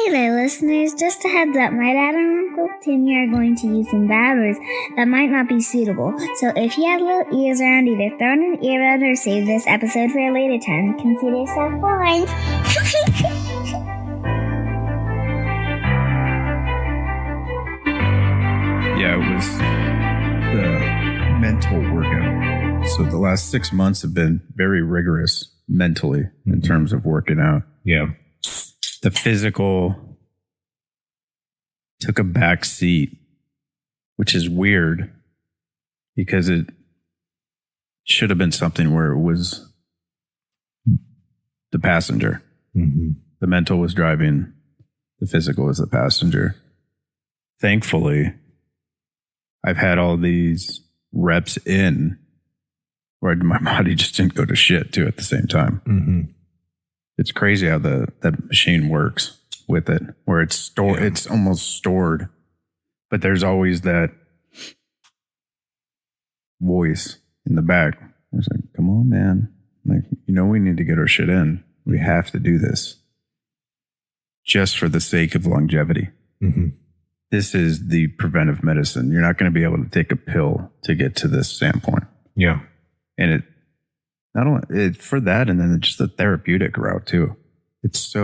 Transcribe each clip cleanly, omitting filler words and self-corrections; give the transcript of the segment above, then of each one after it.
Hey there, listeners. Just a heads up, my dad and Uncle Timmy are going to use some bad words that might not be suitable. So if you have little ears around, either throw in an earbud or save this episode for a later time. Consider yourself warned. Yeah, it was the mental workout. So the last 6 months have been very rigorous mentally in terms of working out. Yeah. The physical took a back seat, which is weird because it should have been something where it was the passenger. Mm-hmm. The mental was driving, the physical was the passenger. Thankfully, I've had all these reps in where my body just didn't go to shit too at the same time. Mm-hmm. It's crazy how that machine works with it, where it's stored. Yeah. It's almost stored, but there's always that voice in the back. It's like, come on, man. Like, we need to get our shit in. We have to do this just for the sake of longevity. Mm-hmm. This is the preventive medicine. You're not going to be able to take a pill to get to this standpoint. Yeah. And it not only for that, and then just the therapeutic route too. It's just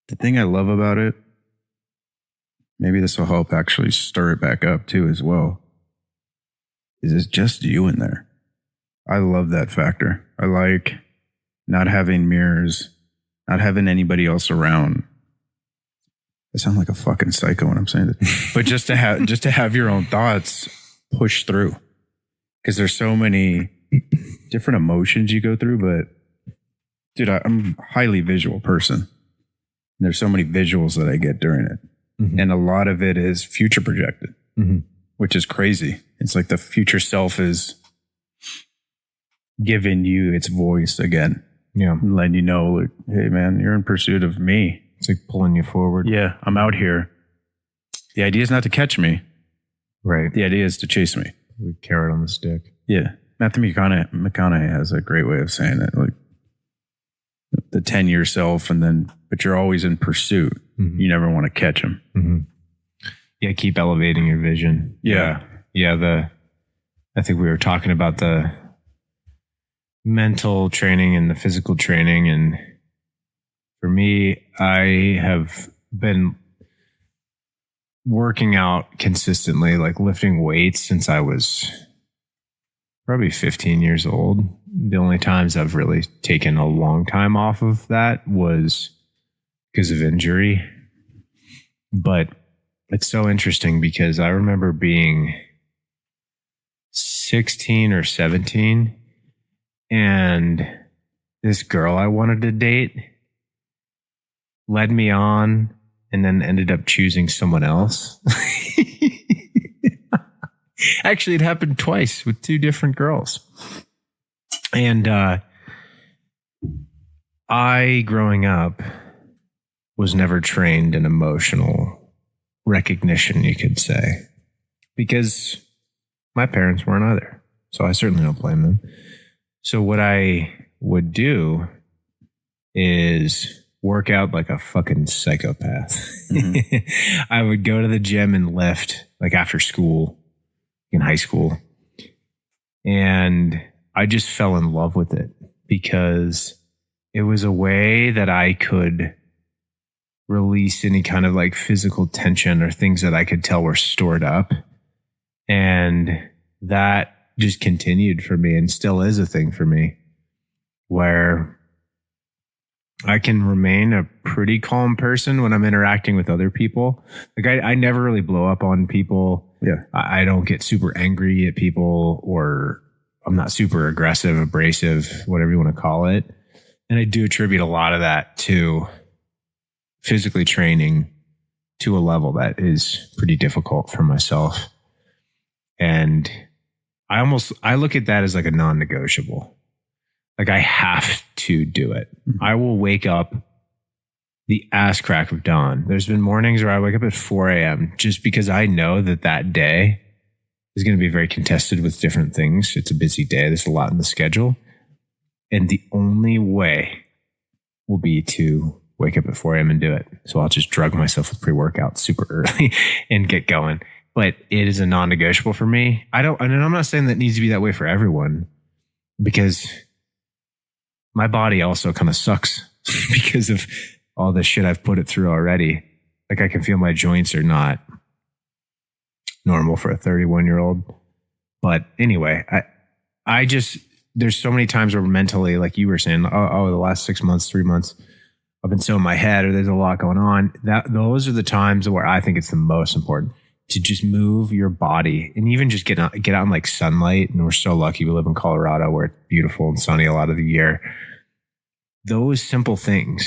the thing I love about it. Maybe this will help actually stir it back up too as well. Is it's just you in there. I love that factor. I like not having mirrors, not having anybody else around. I sound like a fucking psycho when I'm saying that. But just to have your own thoughts push through. Because there's so many different emotions you go through, but dude, I'm a highly visual person. And there's so many visuals that I get during it. Mm-hmm. And a lot of it is future projected, which is crazy. It's like the future self is giving you its voice again. Yeah. Letting you know, like, hey man, you're in pursuit of me. It's like pulling you forward. Yeah, I'm out here. The idea is not to catch me. Right. The idea is to chase me. With carrot on the stick. Yeah. Matthew McConaughey has a great way of saying it. Like the 10-year self, but you're always in pursuit. Mm-hmm. You never want to catch him. Mm-hmm. Yeah. Keep elevating your vision. Yeah. Yeah. I think we were talking about the mental training and the physical training. And for me, I have been working out consistently, like lifting weights since I was probably 15 years old. The only times I've really taken a long time off of that was because of injury. But it's so interesting because I remember being 16 or 17 and this girl I wanted to date led me on and then ended up choosing someone else. Actually, it happened twice with two different girls. And I, growing up, was never trained in emotional recognition, you could say, because my parents weren't either. So I certainly don't blame them. So what I would do is work out like a fucking psychopath. Mm-hmm. I would go to the gym and lift like after school in high school. And I just fell in love with it because it was a way that I could release any kind of like physical tension or things that I could tell were stored up. And that just continued for me and still is a thing for me where I can remain a pretty calm person when I'm interacting with other people. Like I never really blow up on people. Yeah. I don't get super angry at people, or I'm not super aggressive, abrasive, whatever you want to call it. And I do attribute a lot of that to physically training to a level that is pretty difficult for myself. And I look at that as like a non-negotiable. Like I have to do it. Mm-hmm. I will wake up the ass crack of dawn. There's been mornings where I wake up at 4 a.m. just because I know that day is going to be very contested with different things. It's a busy day. There's a lot in the schedule. And the only way will be to wake up at 4 a.m. and do it. So I'll just drug myself with pre-workout super early and get going. But it is a non-negotiable for me. And I'm not saying that it needs to be that way for everyone, because my body also kind of sucks because of all the shit I've put it through already. Like, I can feel my joints are not normal for a 31-year-old. But anyway, I just, there's so many times where mentally, like you were saying, the last 6 months, 3 months, I've been so in my head, or there's a lot going on. Those are the times where I think it's the most important to just move your body and even just get out in like sunlight. And we're so lucky we live in Colorado where it's beautiful and sunny a lot of the year. Those simple things,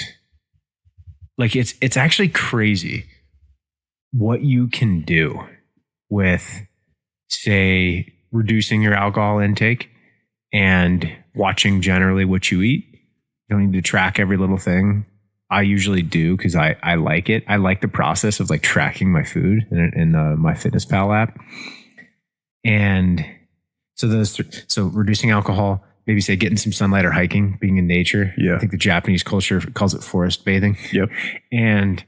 like it's actually crazy what you can do with, say, reducing your alcohol intake and watching generally what you eat. You don't need to track every little thing. I usually do because I like it. I like the process of like tracking my food in my MyFitnessPal app. And so reducing alcohol, maybe say getting some sunlight or hiking, being in nature. Yeah. I think the Japanese culture calls it forest bathing. Yep. And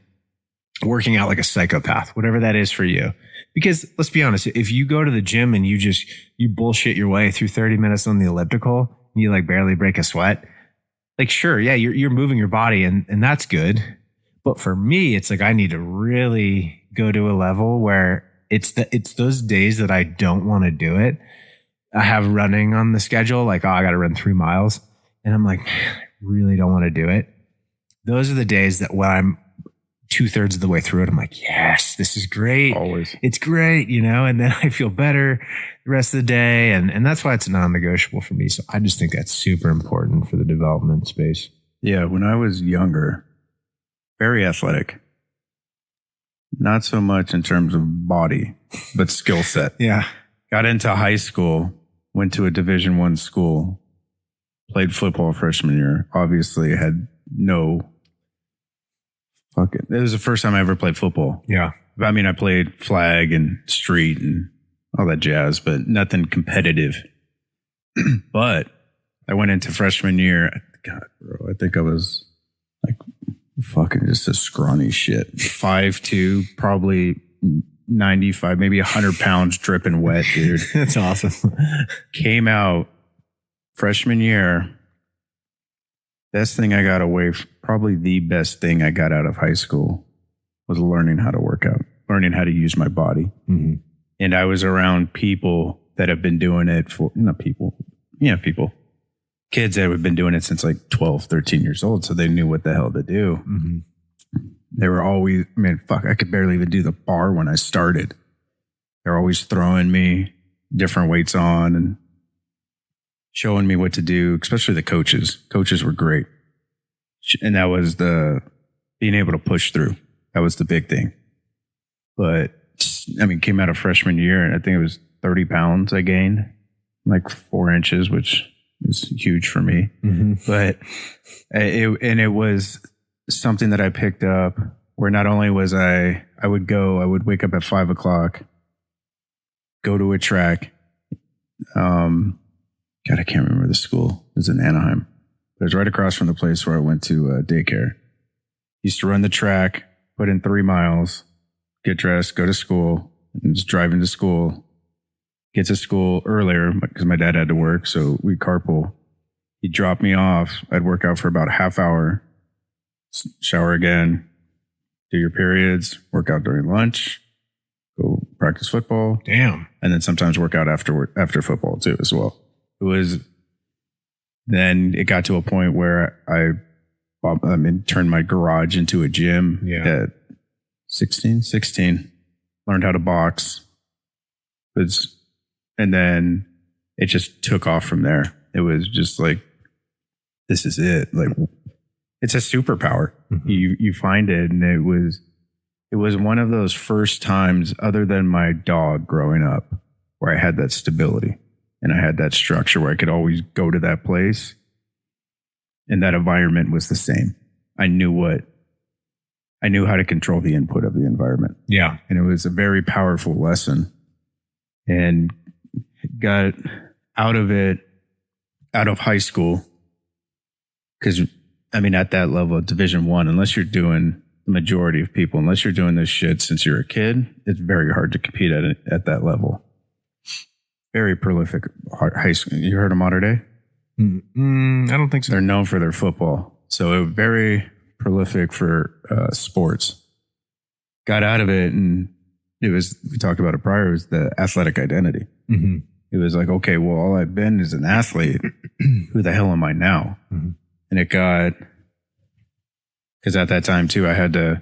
working out like a psychopath, whatever that is for you. Because let's be honest, if you go to the gym and you bullshit your way through 30 minutes on the elliptical, and you like barely break a sweat, like, sure, yeah, you're moving your body and that's good. But for me, it's like I need to really go to a level where it's those days that I don't want to do it. I have running on the schedule, like, I got to run 3 miles. And I'm like, man, I really don't want to do it. Those are the days that when I'm 2/3 of the way through it, I'm like, yes, this is great. Always. It's great, and then I feel better the rest of the day. And that's why it's non-negotiable for me. So I just think that's super important for the development space. Yeah. When I was younger, very athletic, not so much in terms of body, but skill set. Yeah. Got into high school, went to a Division I school, played football freshman year. Obviously had no it was the first time I ever played football. Yeah. I mean, I played flag and street and all that jazz, but nothing competitive. But I went into freshman year. God, bro, I think I was like fucking just a scrawny shit. 5'2", probably 95, maybe 100 pounds dripping wet, dude. That's awesome. Came out freshman year. Best thing I got away from, probably the best thing I got out of high school was learning how to work out, learning how to use my body. Mm-hmm. And I was around people that have been doing it for, kids that have been doing it since like 12, 13 years old. So they knew what the hell to do. Mm-hmm. They were always, I could barely even do the bar when I started. They're always throwing me different weights on and showing me what to do, especially the coaches. Coaches were great. And that was being able to push through. That was the big thing. But came out of freshman year and I think it was 30 pounds I gained, like 4 inches, which is huge for me. Mm-hmm. But it was something that I picked up where not only was I would wake up at 5 o'clock, go to a track. God, I can't remember the school. It was in Anaheim. It was right across from the place where I went to daycare. Used to run the track, put in 3 miles, get dressed, go to school, and just drive into school. Get to school earlier because my dad had to work, so we carpool. He'd drop me off. I'd work out for about a half hour, shower again, do your periods, work out during lunch, go practice football. Damn. And then sometimes work out after football too as well. Then it got to a point where I turned my garage into a gym at 16, learned how to box. And then it just took off from there. It was just like, this is it. Like, it's a superpower. Mm-hmm. You find it. And it was one of those first times, other than my dog growing up, where I had that stability. And I had that structure where I could always go to that place. And that environment was the same. I knew how to control the input of the environment. Yeah. And it was a very powerful lesson. And got out of high school, because I mean, at that level of Division I, unless you're doing the majority of people, unless you're doing this shit since you're a kid, it's very hard to compete at that level. Very prolific high school. You heard of Mater Dei? I don't think so. They're known for their football. So it was very prolific for sports. Got out of it, and we talked about it prior, it was the athletic identity. Mm-hmm. It was like, okay, well, all I've been is an athlete. Who the hell am I now? Mm-hmm. And it got, because at that time too, I had to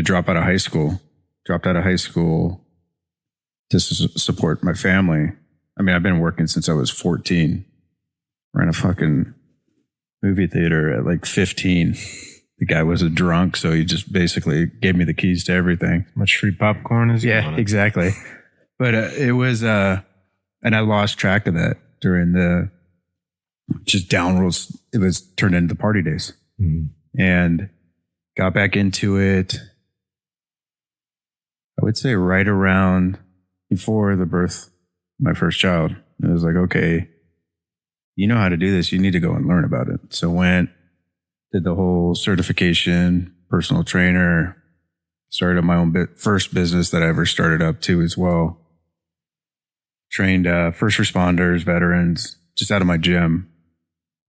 drop out of high school. Dropped out of high school to support my family. I mean, I've been working since I was 14. Ran a fucking movie theater at like 15. The guy was a drunk, so he just basically gave me the keys to everything. Much free popcorn as you Yeah, wanted. exactly. But it was, and I lost track of that during the just downwards. It was turned into the party days, and got back into it. I would say right around before the birth of my first child. It was like, okay, you know how to do this. You need to go and learn about it. So went, did the whole certification, personal trainer, started my own first business that I ever started up too as well. Trained first responders, veterans, just out of my gym.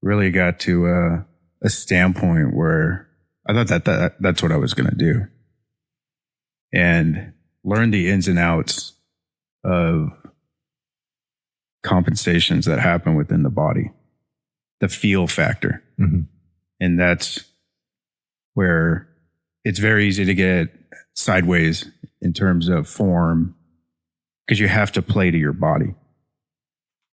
Really got to a standpoint where I thought that's what I was going to do. And learn the ins and outs of compensations that happen within the body, the feel factor. Mm-hmm. And that's where it's very easy to get sideways in terms of form because you have to play to your body.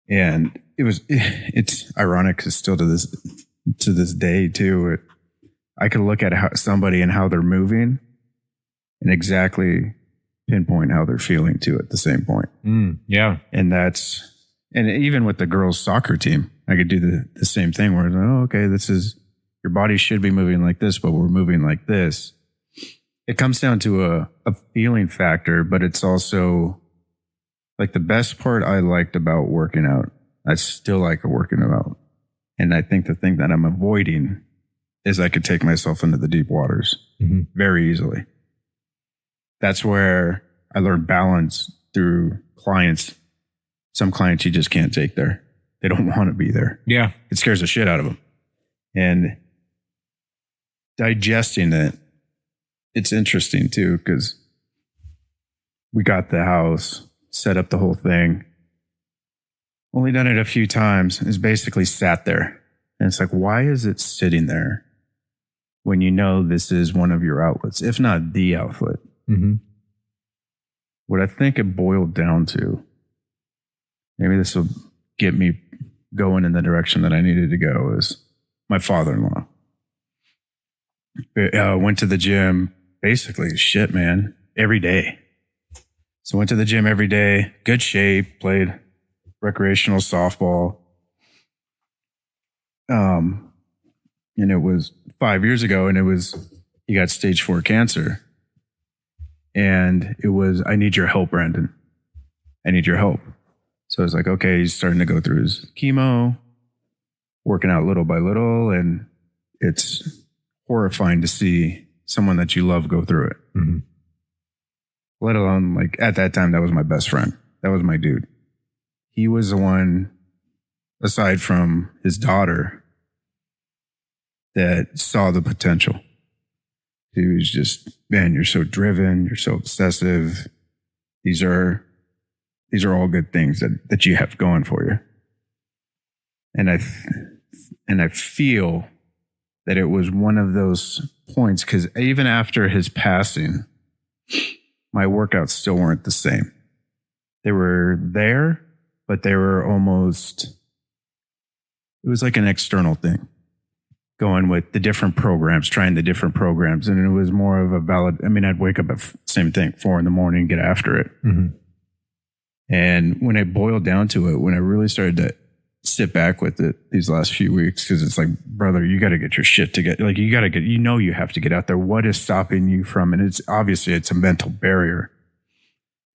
And it's ironic because still to this day too, I could look at somebody and how they're moving and exactly pinpoint how they're feeling too at the same point. Yeah. And even with the girls' soccer team, I could do the same thing where, oh, okay, this is, your body should be moving like this, but we're moving like this. It comes down to a feeling factor, but it's also like the best part I liked about working out. I still like working out. And I think the thing that I'm avoiding is I could take myself into the deep waters very easily. That's where I learned balance through clients. Some clients you just can't take there. They don't want to be there. Yeah. It scares the shit out of them. And digesting it, it's interesting too, because we got the house, set up the whole thing. Only done it a few times. It's basically sat there. And it's like, why is it sitting there when you know this is one of your outlets, if not the outlet? Mm-hmm. What I think it boiled down to, maybe this will get me going in the direction that I needed to go, is my father-in-law. Went to the gym, basically, shit, man, every day. So went to the gym every day, good shape, played recreational softball. And it was 5 years ago, and he got stage 4 cancer. And it was, I need your help, Brandon. I need your help. So I was like, okay, he's starting to go through his chemo, working out little by little. And it's horrifying to see someone that you love go through it. Mm-hmm. Let alone, like, at that time, that was my best friend. That was my dude. He was the one, aside from his daughter, that saw the potential. He was just, man, you're so driven, you're so obsessive. These are all good things that you have going for you. And I feel that it was one of those points, because even after his passing, my workouts still weren't the same. They were there, but they were almost, it was like an external thing. Going with the different programs, trying the different programs. And it was more of a I'd wake up at same thing, 4 a.m, get after it. Mm-hmm. And when it boiled down to it, when I really started to sit back with it these last few weeks, because it's like, brother, you got to get your shit together. Like, you have to get out there. What is stopping you from? And it's obviously a mental barrier.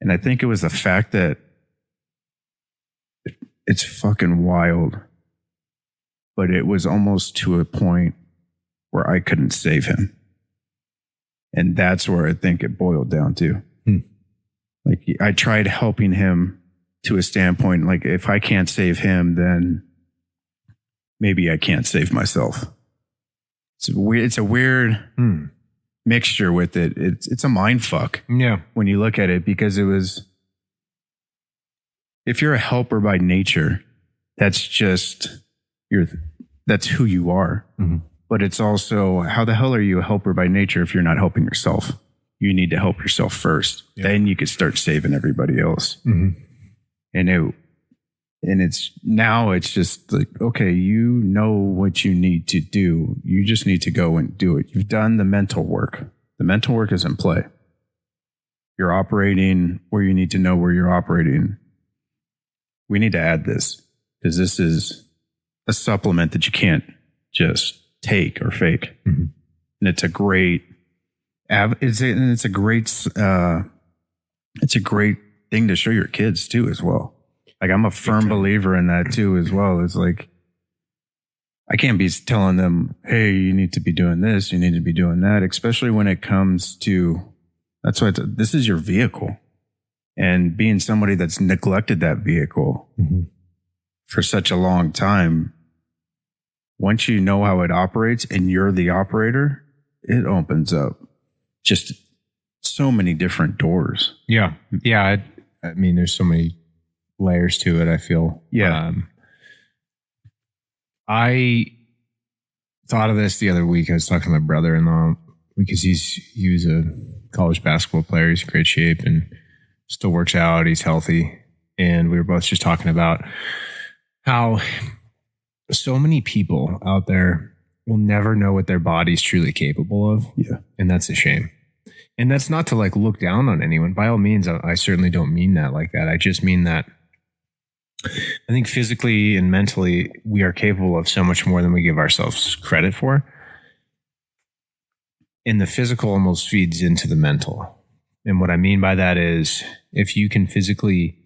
And I think it was the fact that it's fucking wild. But it was almost to a point where I couldn't save him. And that's where I think it boiled down to. Like, I tried helping him to a standpoint, like, if I can't save him, then maybe I can't save myself. It's a weird mixture with it. It's a mind fuck. Yeah. When you look at it, because it was, if you're a helper by nature, that's just that's who you are. Mm-hmm. But it's also, how the hell are you a helper by nature if you're not helping yourself? You need to help yourself first. Yep. Then you can start saving everybody else. Mm-hmm. And it's just like, okay, you know what you need to do. You just need to go and do it. You've done the mental work. The mental work is in play. You're operating where you need to know where you're operating. We need to add this, because this is a supplement that you can't just take or fake. Mm-hmm. And it's a great it's a great thing to show your kids too as well. Like, I'm a firm believer in that too as well. It's like, I can't be telling them, hey, you need to be doing this, you need to be doing that, especially when it comes to, that's why this is your vehicle. And being somebody that's neglected that vehicle for such a long time, once you know how it operates and you're the operator, it opens up just so many different doors. Yeah. Yeah. I mean, there's so many layers to it, I feel. Yeah. I thought of this the other week. I was talking to my brother-in-law, because he was a college basketball player. He's in great shape and still works out. He's healthy. And we were both just talking about how so many people out there will never know what their body's truly capable of. Yeah. And that's a shame. And that's not to like look down on anyone. By all means, I certainly don't mean that like that. I just mean that I think physically and mentally, we are capable of so much more than we give ourselves credit for. And the physical almost feeds into the mental. And what I mean by that is, if you can physically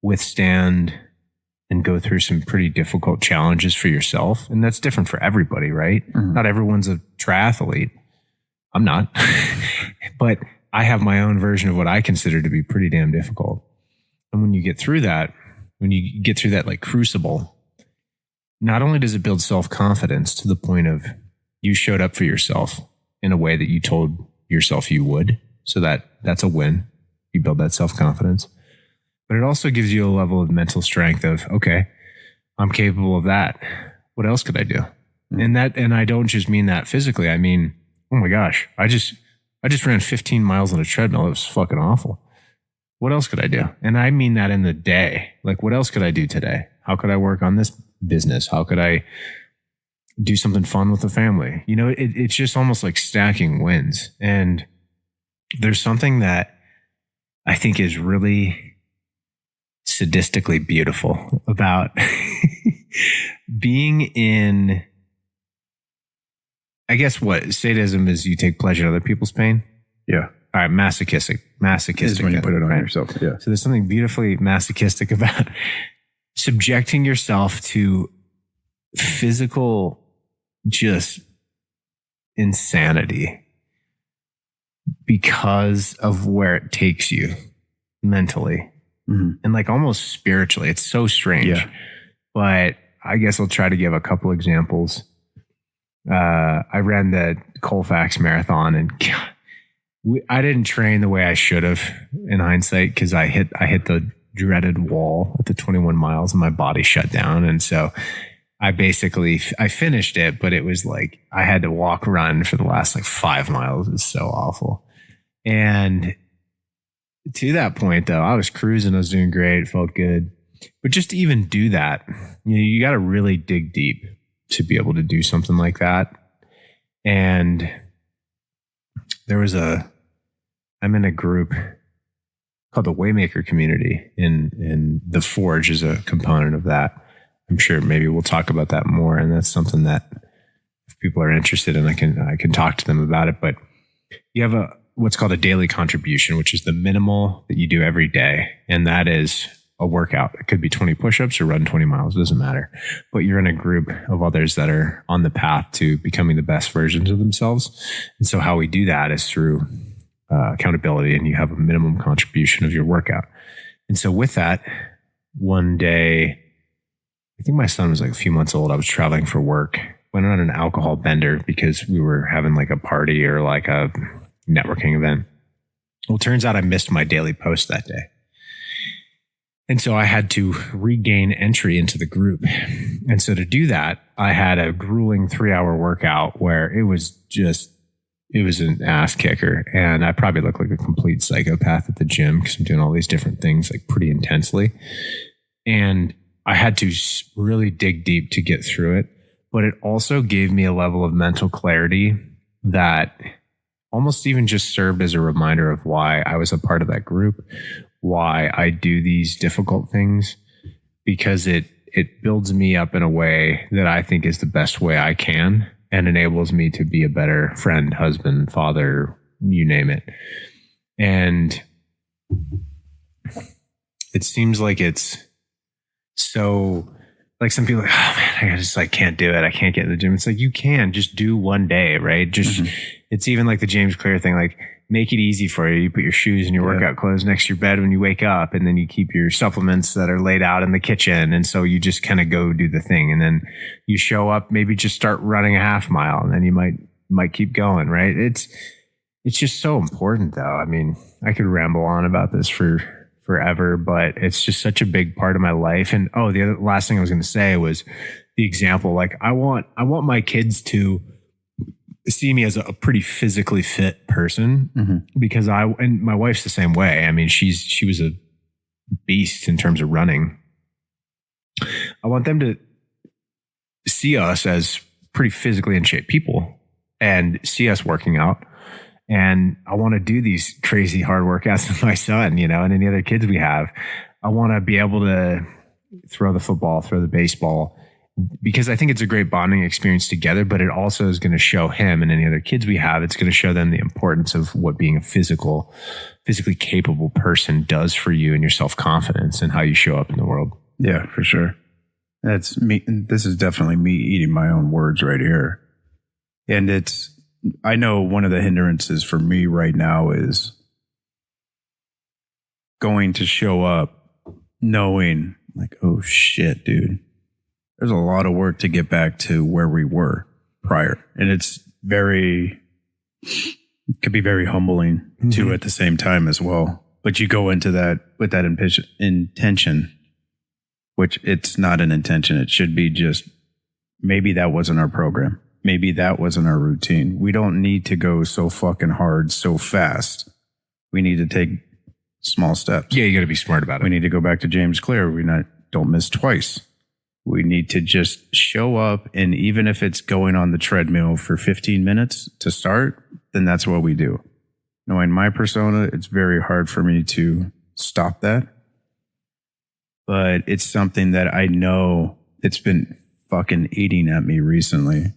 withstand and go through some pretty difficult challenges for yourself, and that's different for everybody, right? Mm-hmm. Not everyone's a triathlete. I'm not. But I have my own version of what I consider to be pretty damn difficult. And when you get through that, like crucible, not only does it build self-confidence to the point of you showed up for yourself in a way that you told yourself you would. So that's a win. You build that self-confidence. But it also gives you a level of mental strength of, okay, I'm capable of that. What else could I do? Mm-hmm. And I don't just mean that physically. I mean, oh my gosh, I just ran 15 miles on a treadmill. It was fucking awful. What else could I do? And I mean that in the day. Like, what else could I do today? How could I work on this business? How could I do something fun with the family? You know, it's just almost like stacking wins. And there's something that I think is really sadistically beautiful about being in, I guess what sadism is, you take pleasure in other people's pain. Yeah. All right. Masochistic is when you put it on yourself. Yeah. So there's something beautifully masochistic about subjecting yourself to physical just insanity because of where it takes you mentally and like almost spiritually. It's so strange. Yeah. But I guess I'll try to give a couple examples. I ran the Colfax Marathon, and I didn't train the way I should have in hindsight, because I hit the dreaded wall at the 21 miles and my body shut down. And so I finished it, but it was like I had to run for the last like 5 miles. It was so awful. And to that point, though, I was cruising. I was doing great. It felt good. But just to even do that, you got to really dig deep to be able to do something like that. And I'm in a group called the Waymaker Community, and the Forge is a component of that. I'm sure maybe we'll talk about that more. And that's something that if people are interested in, I can talk to them about it. But you have what's called a daily contribution, which is the minimal that you do every day. And that is a workout. It could be 20 push-ups or run 20 miles. It doesn't matter. But you're in a group of others that are on the path to becoming the best versions of themselves. And so how we do that is through accountability, and you have a minimum contribution of your workout. And so with that, one day, I think my son was like a few months old. I was traveling for work, went on an alcohol bender because we were having like a party or like a networking event. Well, it turns out I missed my daily post that day. And so I had to regain entry into the group. And so to do that, I had a grueling 3-hour workout where it was an ass kicker. And I probably look like a complete psychopath at the gym because I'm doing all these different things like pretty intensely. And I had to really dig deep to get through it. But it also gave me a level of mental clarity that almost even just served as a reminder of why I was a part of that group, why I do these difficult things, because it builds me up in a way that I think is the best way I can and enables me to be a better friend, husband, father, you name it. And it seems like it's so, like some people are like, oh man, I just like can't do it. I can't get in the gym. It's like, you can just do one day, right? Just, It's even like the James Clear thing, like make it easy for you. You put your shoes and your workout clothes next to your bed when you wake up, and then you keep your supplements that are laid out in the kitchen. And so you just kind of go do the thing. And then you show up, maybe just start running a half mile, and then you might keep going, right? It's just so important though. I mean, I could ramble on about this forever, but it's just such a big part of my life. And the other last thing I was going to say was the example. Like I want my kids to see me as a pretty physically fit person, because and my wife's the same way. I mean, she was a beast in terms of running. I want them to see us as pretty physically in shape people and see us working out. And I want to do these crazy hard workouts with my son, and any other kids we have. I want to be able to throw the football, throw the baseball, because I think it's a great bonding experience together, but it also is going to show him and any other kids we have, it's going to show them the importance of what being a physically capable person does for you and your self-confidence and how you show up in the world. Yeah, for sure. That's me. This is definitely me eating my own words right here. And I know one of the hindrances for me right now is going to show up knowing like, oh shit, dude, there's a lot of work to get back to where we were prior. And it could be very humbling too at the same time as well. But you go into that with that intention, which it's not an intention. It should be just, maybe that wasn't our program. Maybe that wasn't our routine. We don't need to go so fucking hard so fast. We need to take small steps. Yeah, you got to be smart about it. We need to go back to James Clear. Don't miss twice. We need to just show up, and even if it's going on the treadmill for 15 minutes to start, then that's what we do. Knowing my persona, it's very hard for me to stop that. But it's something that I know it's been fucking eating at me recently.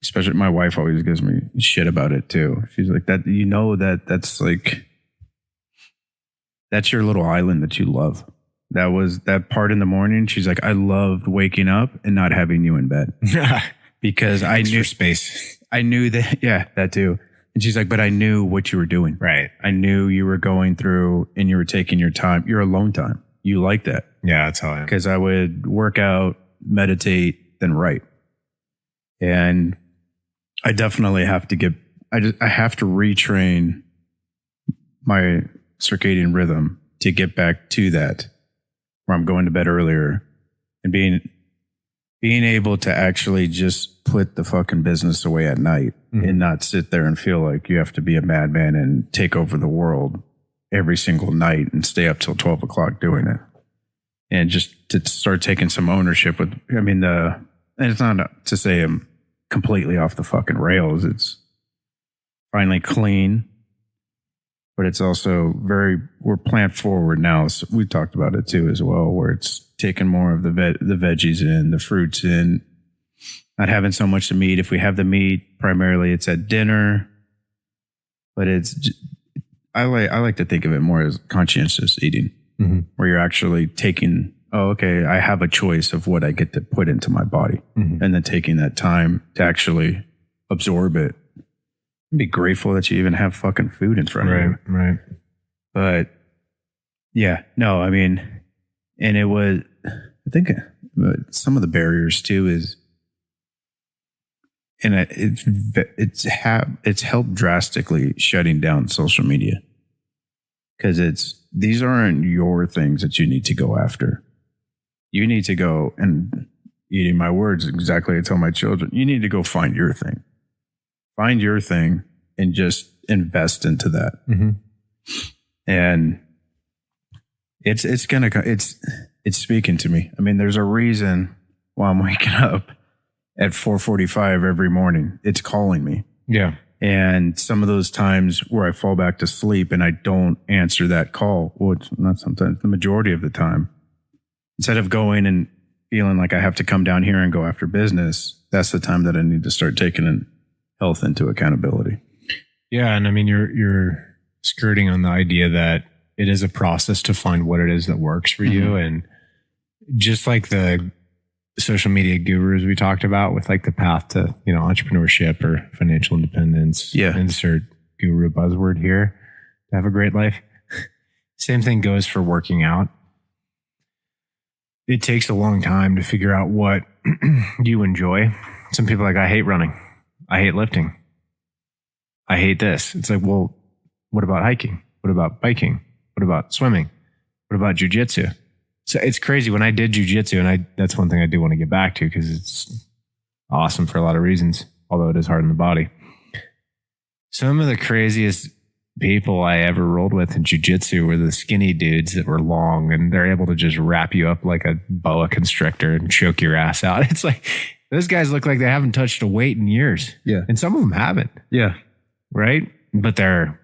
Especially my wife always gives me shit about it too. She's like, that's your little island that you love. That was that part in the morning. She's like, I loved waking up and not having you in bed because I knew space. I knew that. Yeah, that too. And she's like, but I knew what you were doing. Right. I knew you were going through and you were taking your time, your alone time. You like that. Yeah, that's how I am. Because I would work out, meditate, then write. And I definitely have to I have to retrain my circadian rhythm to get back to that, where I'm going to bed earlier and being able to actually just put the fucking business away at night and not sit there and feel like you have to be a madman and take over the world every single night and stay up till 12 o'clock doing it. And just to start taking some ownership and it's not to say I'm completely off the fucking rails. It's finally clean, but it's also we're plant forward now. So we talked about it too as well, where it's taking more of the veggies in, the fruits in, not having so much to meat. If we have the meat, primarily it's at dinner, but I like to think of it more as conscientious eating. where you're actually taking, oh, okay, I have a choice of what I get to put into my body, and then taking that time to actually absorb it. Be grateful that you even have fucking food in front of you. Right. But yeah, no, I mean, and it was, I think some of the barriers too is, and it's helped drastically shutting down social media, because these aren't your things that you need to go after. You need to go, and eating my words exactly, I tell my children, you need to go find your thing. Find your thing and just invest into that. And it's speaking to me. I mean, there's a reason why I'm waking up at 4:45 every morning. It's calling me. Yeah. And some of those times where I fall back to sleep and I don't answer that call, well, it's not sometimes, the majority of the time, instead of going and feeling like I have to come down here and go after business, that's the time that I need to start taking health into accountability. Yeah. And I mean, you're skirting on the idea that it is a process to find what it is that works for you. And just like the social media gurus we talked about with like the path to, entrepreneurship or financial independence, insert guru buzzword here to have a great life. Same thing goes for working out. It takes a long time to figure out what you enjoy. Some people are like, I hate running. I hate lifting. I hate this. It's like, well, what about hiking? What about biking? What about swimming? What about jujitsu? So it's crazy. When I did jujitsu, and that's one thing I do want to get back to because it's awesome for a lot of reasons, although it is hard on the body. Some of the craziest people I ever rolled with in jujitsu were the skinny dudes that were long, and they're able to just wrap you up like a boa constrictor and choke your ass out. It's like, those guys look like they haven't touched a weight in years. Yeah. And some of them haven't. Yeah. Right? But they're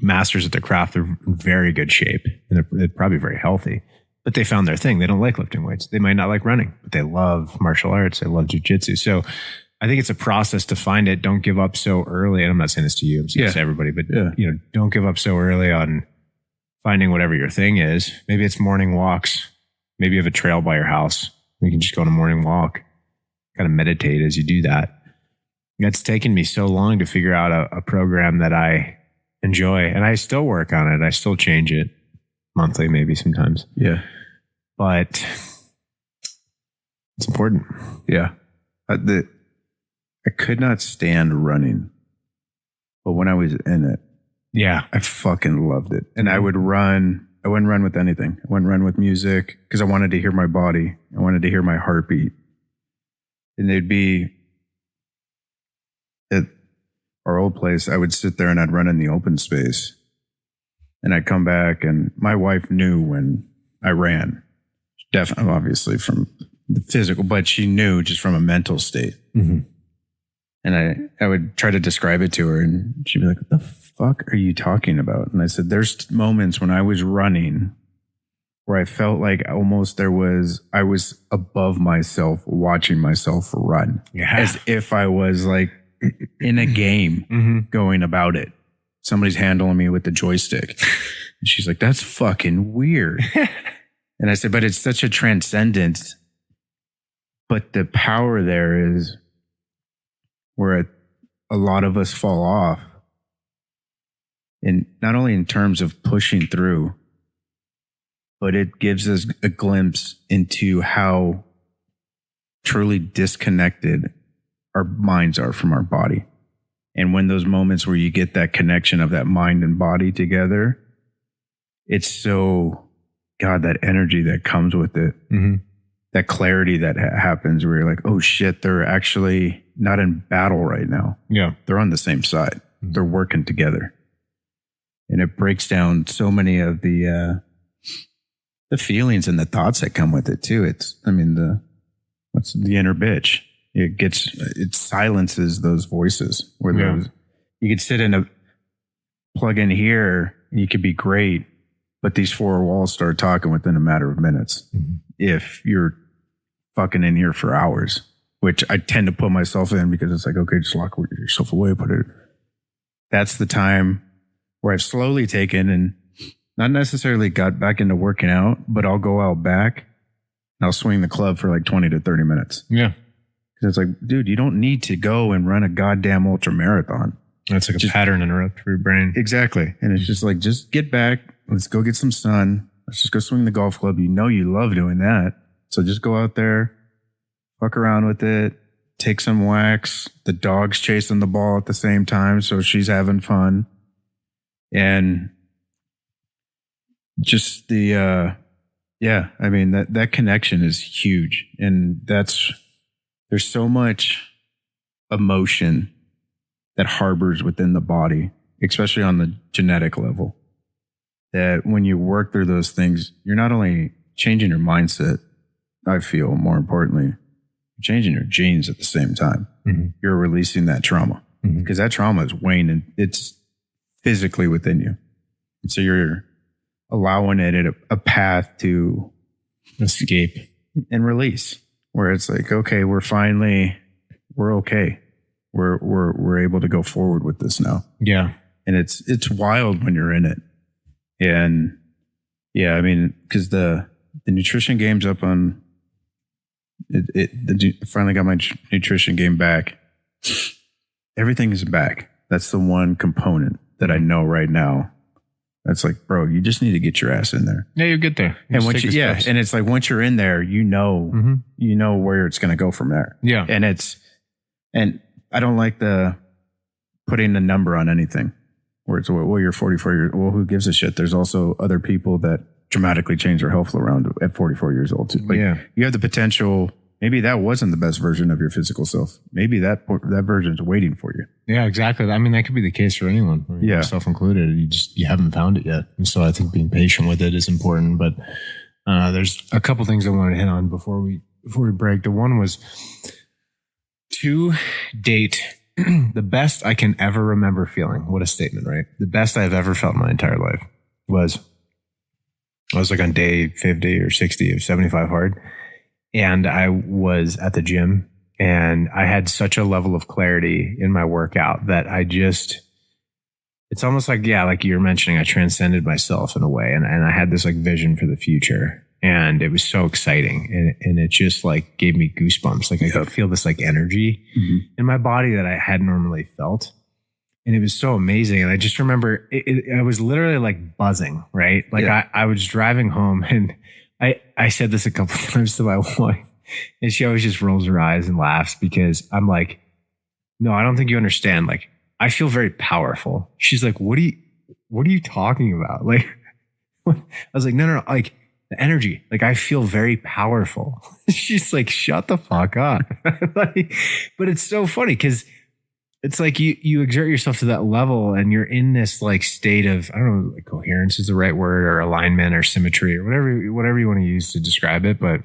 masters at their craft. They're in very good shape, and they're probably very healthy. But they found their thing. They don't like lifting weights. They might not like running, but they love martial arts. They love jujitsu. So I think it's a process to find it. Don't give up so early. And I'm not saying this to you. I'm saying this to everybody, but don't give up so early on finding whatever your thing is. Maybe it's morning walks. Maybe you have a trail by your house. You can just go on a morning walk, kind of meditate as you do that. It's taken me so long to figure out a program that I enjoy, and I still work on it. I still change it monthly, maybe sometimes. Yeah. But it's important. Yeah. I could not stand running, but when I was in it, I fucking loved it. And I wouldn't run with anything. I wouldn't run with music because I wanted to hear my body. I wanted to hear my heartbeat. And they'd be at our old place. I would sit there and I'd run in the open space, and I'd come back, and my wife knew when I ran, definitely, obviously from the physical, but she knew just from a mental state. And I would try to describe it to her, and she'd be like, what the fuck are you talking about? And I said, there's moments when I was running where I felt like almost I was above myself watching myself run, as if I was like in a game going about it. Somebody's handling me with the joystick. And she's like, that's fucking weird. And I said, but it's such a transcendence. But the power there is where a lot of us fall off. And not only in terms of pushing through, but it gives us a glimpse into how truly disconnected our minds are from our body. And when those moments where you get that connection of that mind and body together, it's so, God, that energy that comes with it, that clarity that happens where you're like, oh shit, they're actually not in battle right now. Yeah. They're on the same side. They're working together. And it breaks down so many of the feelings and the thoughts that come with it too. What's the inner bitch? It silences those voices where you could sit in plug in here, you could be great, but these four walls start talking within a matter of minutes. If you're fucking in here for hours, which I tend to put myself in because it's like, okay, just lock yourself away, that's the time where I've slowly taken and not necessarily got back into working out, but I'll go out back and I'll swing the club for like 20 to 30 minutes. Yeah. Because it's like, dude, you don't need to go and run a goddamn ultra marathon. That's like a pattern interrupt for your brain. Exactly. And it's just like, just get back. Let's go get some sun. Let's just go swing the golf club. You know you love doing that. So just go out there, fuck around with it, take some wax. The dog's chasing the ball at the same time, so she's having fun. And just the, I mean, that connection is huge. And there's so much emotion that harbors within the body, especially on the genetic level, that when you work through those things, you're not only changing your mindset, I feel more importantly, you're changing your genes at the same time. Mm-hmm. You're releasing that trauma because that trauma is weighing and it's physically within you. And so you're allowing it a path to escape and release, where it's like, okay, we're okay. We're able to go forward with this now. Yeah. And it's wild when you're in it. And yeah, I mean, because the nutrition game's up on I finally got my nutrition game back. Everything is back. That's the one component that I know right now. That's like, bro, you just need to get your ass in there. Yeah, you're good there. And once and it's like once you're in there, you know where it's going to go from there. Yeah. And I don't like the putting a number on anything where it's, well, you're 44 years old. Well, who gives a shit? There's also other people that dramatically change their health around at 44 years old too. Like, you have the potential. Maybe that wasn't the best version of your physical self. Maybe that version's waiting for you. Yeah, exactly. I mean, that could be the case for anyone, yourself included. You haven't found it yet. And so I think being patient with it is important. But there's a couple things I wanted to hit on before we break. The one was to date, the best I can ever remember feeling. What a statement, right? The best I've ever felt in my entire life was, I was like on day 50 or 60 of 75 hard. And I was at the gym and I had such a level of clarity in my workout that it's almost like, like you were mentioning, I transcended myself in a way. And I had this like vision for the future and it was so exciting. And it just like gave me goosebumps. Like I could feel this like energy in my body that I hadn't normally felt. And it was so amazing. And I just remember I was literally like buzzing, right? Like I was driving home and I said this a couple of times to my wife and she always just rolls her eyes and laughs because I'm like, no, I don't think you understand. Like, I feel very powerful. She's like, what are you talking about? Like, I was like, no. Like the energy, like I feel very powerful. She's like, shut the fuck up. But it's so funny because it's like you exert yourself to that level and you're in this like state of, I don't know, like coherence is the right word, or alignment or symmetry or whatever you want to use to describe it. But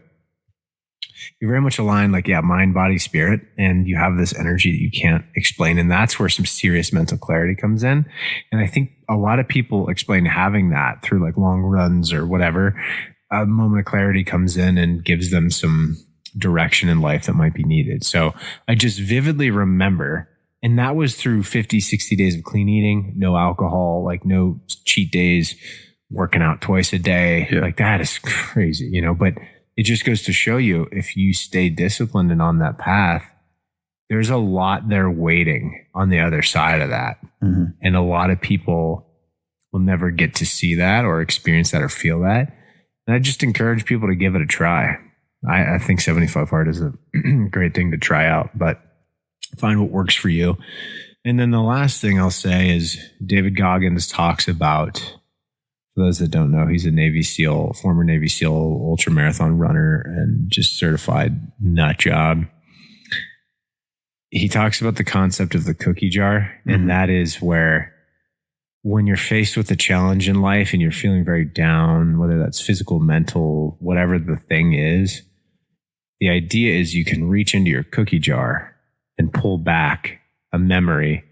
you're very much aligned, like, mind, body, spirit. And you have this energy that you can't explain. And that's where some serious mental clarity comes in. And I think a lot of people explain having that through like long runs or whatever. A moment of clarity comes in and gives them some direction in life that might be needed. So I just vividly remember. And that was through 50, 60 days of clean eating, no alcohol, like no cheat days, working out twice a day. Yeah. Like that is crazy, but it just goes to show you if you stay disciplined and on that path, there's a lot there waiting on the other side of that. Mm-hmm. And a lot of people will never get to see that or experience that or feel that. And I just encourage people to give it a try. I think 75 hard is a great thing to try out, but find what works for you. And then the last thing I'll say is David Goggins talks about, for those that don't know, he's a Navy SEAL, former Navy SEAL ultra marathon runner and just certified nut job. He talks about the concept of the cookie jar. And that is where when you're faced with a challenge in life and you're feeling very down, whether that's physical, mental, whatever the thing is, the idea is you can reach into your cookie jar and pull back a memory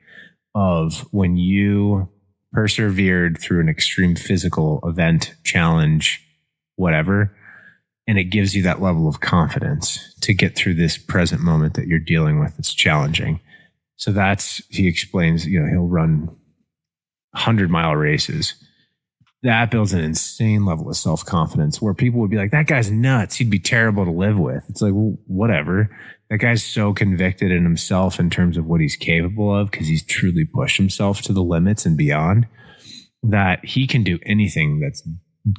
of when you persevered through an extreme physical event, challenge, whatever. And it gives you that level of confidence to get through this present moment that you're dealing with. It's challenging. So he explains, he'll run 100-mile races that builds an insane level of self-confidence where people would be like, that guy's nuts. He'd be terrible to live with. It's like, well, whatever. That guy's so convicted in himself in terms of what he's capable of because he's truly pushed himself to the limits and beyond that he can do anything that's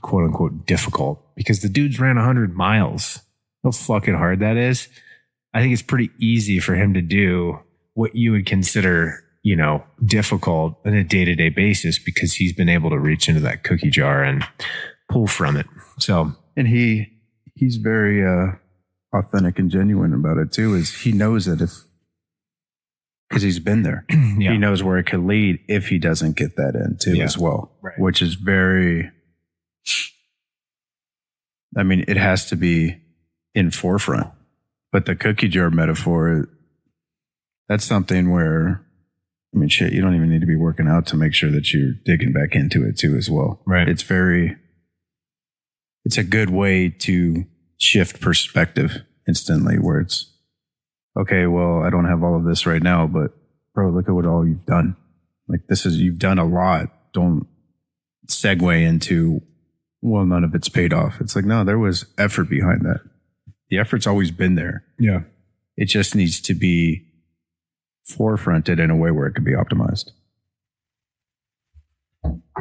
quote unquote difficult because the dude's ran 100 miles. How fucking hard that is. I think it's pretty easy for him to do what you would consider, you know, difficult on a day-to-day basis because he's been able to reach into that cookie jar and pull from it. So, and he's very authentic and genuine about it too. Is he knows that because he's been there, yeah. He knows where it could lead if he doesn't get that in too as well, right. Which is very. I mean, it has to be in forefront, but the cookie jar metaphor, that's something where. I mean, shit, you don't even need to be working out to make sure that you're digging back into it too as well. Right. It's a good way to shift perspective instantly where it's, okay, well, I don't have all of this right now, but bro, look at what all you've done. Like you've done a lot. Don't segue into, well, none of it's paid off. It's like, no, there was effort behind that. The effort's always been there. Yeah. It just needs to be forefronted in a way where it could be optimized.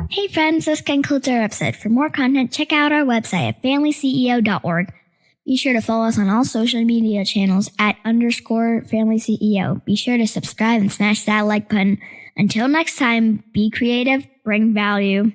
Hey friends, this concludes our episode. For more content, check out our website at familyceo.org. Be sure to follow us on all social media channels at _FamilyCEO. Be sure to subscribe and smash that like button. Until next time, be creative, bring value.